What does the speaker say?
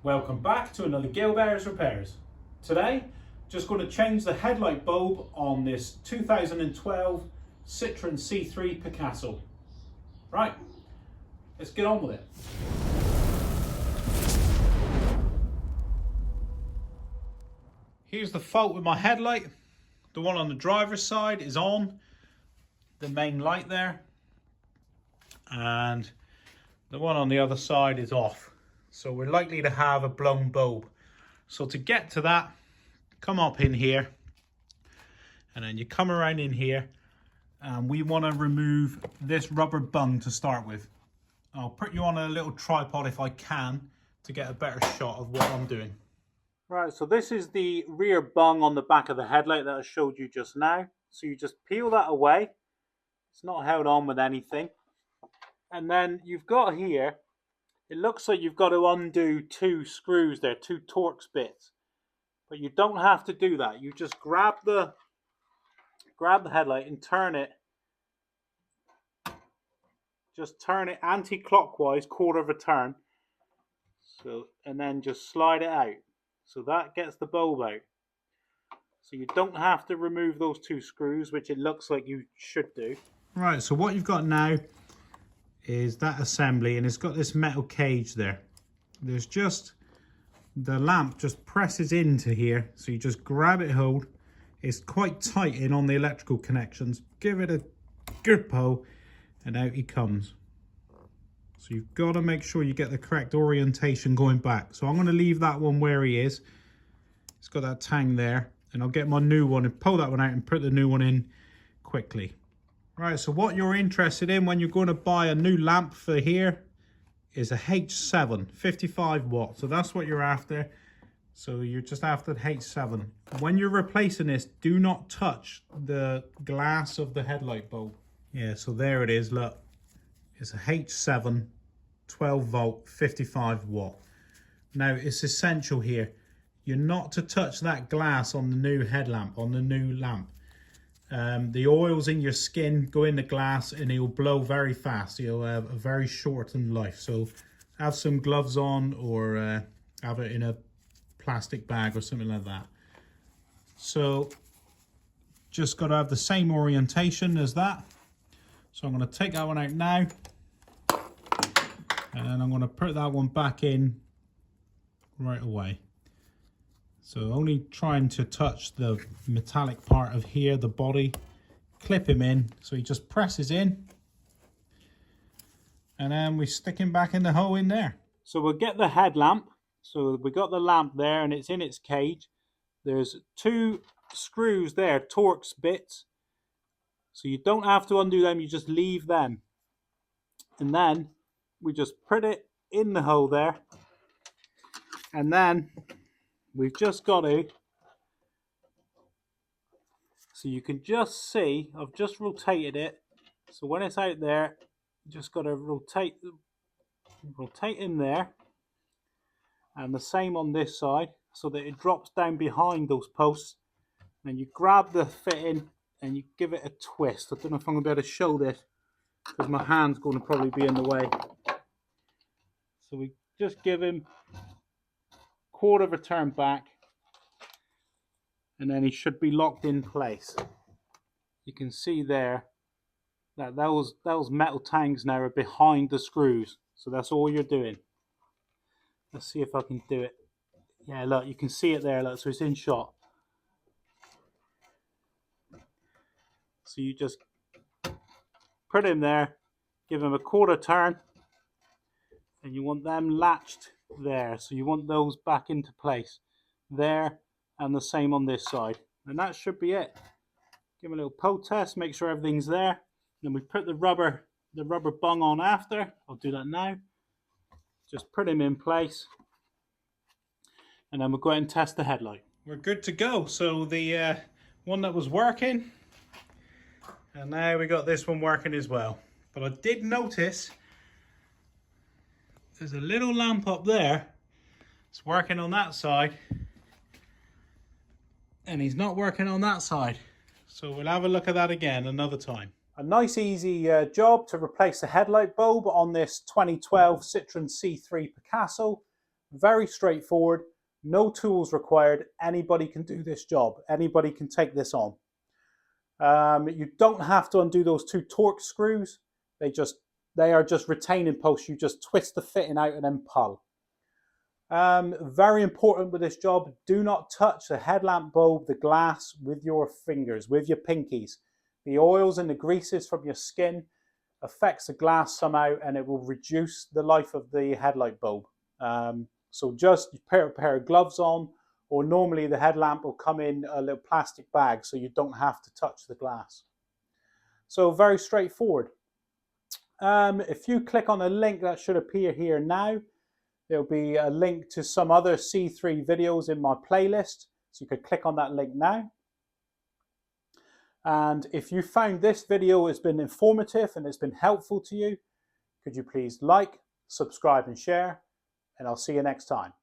Welcome back to another Gilbert's Repairs. Today, just going to change the headlight bulb on this 2012 Citroen C3 Picasso. Right, let's get on with it. Here's the fault with my headlight. The one on the driver's side is on, the main light there, and the one on the other side is off. So we're likely to have a blown bulb. So to get to that, come up in here, and then you come around in here, and we want to remove this rubber bung to start with. I'll put you on a little tripod if I can to get a better shot of what I'm doing. Right, so this is the rear bung on the back of the headlight that I showed you just now. So you just peel that away. It's not held on with anything. And then you've got here, it looks like you've got to undo two screws there, two Torx bits. But you don't have to do that. You just grab the headlight and turn it. Just turn it anti-clockwise, quarter of a turn. So, and then just slide it out. So that gets the bulb out. So you don't have to remove those two screws, which it looks like you should do. Right, so what you've got now is that assembly, and it's got this metal cage there. There's just, the lamp just presses into here, so you just grab it hold. It's quite tight in on the electrical connections. Give it a good pull, and out he comes. So you've got to make sure you get the correct orientation going back. So I'm going to leave that one where he is. It's got that tang there, and I'll get my new one and pull that one out and put the new one in quickly. Right, so what you're interested in when you're going to buy a new lamp for here is a H7, 55 watt. So that's what you're after. So you're just after the H7. When you're replacing this, do not touch the glass of the headlight bulb. Yeah, so there it is, look. It's a H7, 12 volt, 55 watt. Now, it's essential here. You're not to touch that glass on the new headlamp, on the new lamp. The oils in your skin go in the glass and it'll blow very fast. You'll have a very shortened life. So have some gloves on, or have it in a plastic bag or something like that. So just got to have the same orientation as that. So I'm going to take that one out now, and then I'm going to put that one back in right away. So only trying to touch the metallic part of here, the body. Clip him in, so he just presses in, and then we stick him back in the hole in there. So we'll get the headlamp. So we got the lamp there and it's in its cage. There's two screws there, Torx bits. So you don't have to undo them, you just leave them. And then we just put it in the hole there. And then we've just got to, so you can just see, I've just rotated it. So when it's out there, you just got to rotate in there. And the same on this side, so that it drops down behind those posts. And you grab the fitting and you give it a twist. I don't know if I'm going to be able to show this, because my hand's going to probably be in the way. So we just give him quarter of a turn back, and then he should be locked in place. You can see there that those metal tangs now are behind the screws. So that's all you're doing. Let's see if I can do it. Yeah, look, you can see it there, look, so it's in shot. So you just put him there, give him a quarter turn, and you want them latched there. So you want those back into place there, and the same on this side. And that should be it. Give him a little pull test, make sure everything's there. Then we put the rubber bung on after. I'll do that now. Just put him in place, and then we'll go ahead and test the headlight. We're good to go. So the one that was working, and now we got this one working as well. But I did notice there's a little lamp up there. It's working on that side, and he's not working on that side. So we'll have a look at that again another time. A nice easy job to replace the headlight bulb on this 2012 Citroen C3 Picasso. Very straightforward, no tools required. Anybody can do this job. Anybody can take this on. You don't have to undo those 2 torque screws. They are just retaining posts. You just twist the fitting out and then pull. Very important with this job, do not touch the headlamp bulb, the glass, with your fingers, with your pinkies. The oils and the greases from your skin affects the glass somehow, and it will reduce the life of the headlight bulb. So just pair a pair of gloves on, or normally the headlamp will come in a little plastic bag so you don't have to touch the glass. So very straightforward. If you click on a link that should appear here now, there'll be a link to some other C3 videos in my playlist. So you could click on that link now. And if you found this video has been informative and it's been helpful to you, could you please like, subscribe and share, and I'll see you next time.